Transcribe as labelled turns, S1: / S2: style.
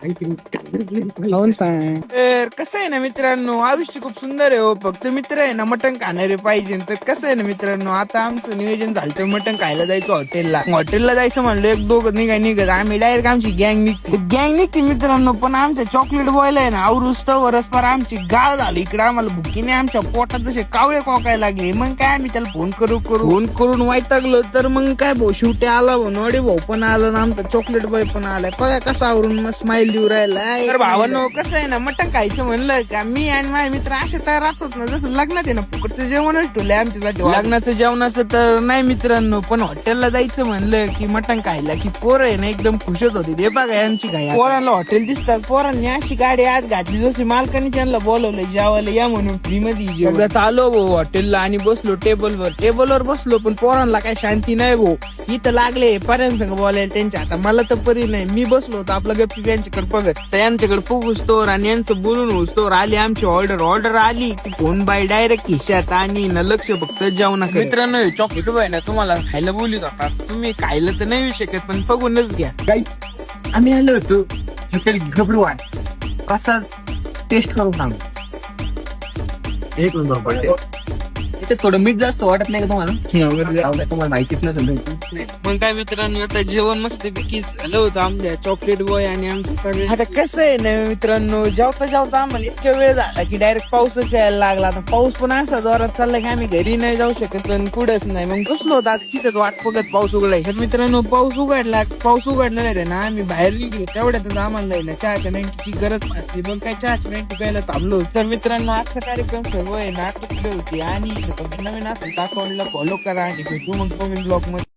S1: लावून सांग.
S2: तर कसं आहे ना मित्रांनो, आयुष्य खूप सुंदर आहे हो. फक्त मित्र आहे ना मटण खाणारे पाहिजे. तर कसं आहे ना मित्रांनो, आता आमचं नियोजन झालं तर मटण खायला जायचं हॉटेलला जायचं म्हणलं, एक दोघं निघत आम्ही डायरेक्ट आमची गँग निघते मित्रांनो. पण आमच्या चॉकलेट बॉयला आहे ना आवरुस्त वरसपार आमची गाळ झाली. इकडे आम्हाला भुकीने आमच्या पोटात जसे कावळे कोकायला लागले. मग काय आम्ही त्याला फोन करून वैतागलो. तर मग काय भाऊ शेवटी आला, नोडे भाऊ पण आला ना आमचा चॉकलेट बॉय पण आलाय. बघा कसा आवरून मग स्माइल देऊ राहिला. तर भावांनो कसं आहे ना, मटण खायचं म्हणलं का मी आणि माझे मित्र असे तयार राहतोच ना, जसं लग्नात आहे ना फुकटचं जेवणच ठेवलंय आमच्यासाठी. लग्नाचं जेवणाचं तर नाही मित्रांनो, पण हॉटेलला जायचं म्हणलं की मटण खायला की पोरं आहे ना एकदम खुशच होती. ते बघा यांची काय पोरांना हॉटेल दिसतात. पोरांनी अशी गाडी आज घातली जशी मालकाने त्यांना बोलवलंय जेवायला या म्हणून फ्री मध्ये. चालो भाऊ हॉटेलला आणि बसलो टेबलवर बसलो. पण पोरांना काय शांती नाही भाऊ. इथं लागले पर्यंत बोलायला त्यांच्या. आता मला तर परी नाही, मी बसलो होतो आपलं गप्पी यांच्याकडे बघत. तर यांच्याकडे पुगुस्तोर आणि यांचं बोलून होस्तोर आली आमची ऑर्डर आली की फोन बाय डायरेक्ट खिशात आणि न लक्ष फक्त जेवणाकडे. मित्रांनो चॉकलेट बाय ना तुम्हाला खायला बोलत होता, तुम्ही खायला तर नाही येऊ शकत पण बघूनच घ्या.
S1: गाईस आम्ही आलो होतो हॉटेल घबरू आहे, कसा टेस्ट करून सांग. एक नंबर पडते. त्याच्यात थोडं मीठ जास्त वाटत नाही का तुम्हाला? तुम्हाला माहितीच नसेल.
S2: मग काय मित्रांनो, आता जेवण मस्त पैकी झालं होतं आमच्या चॉकलेट बॉय आणि आमचं सगळे. आता कसं आहे ना मित्रांनो, जेवता आम्हाला इतका वेळ झाला की डायरेक्ट पाऊसच यायला लागला. आता पाऊस पण असा जोरात चालला की आम्ही घरी नाही जाऊ शकत आणि पुढेच नाही. मग बसलो होतो आता तिथंच वाट बघत पाऊस उघडाय. तर मित्रांनो पाऊस उघडला रे ना, आम्ही बाहेर निघलो तेवढ्यातच आम्हाला ना चहाच्या मेंटीची गरज भासली. मग काय चहाची मेंटी प्यायला थांबलो. तर मित्रांनो आजचा कार्यक्रम सर्व आहे नाटक होती आणि नवीन असेल तर अकाउंटला फॉलो करा आणि भेटू मग नवीन ब्लॉग मध्ये.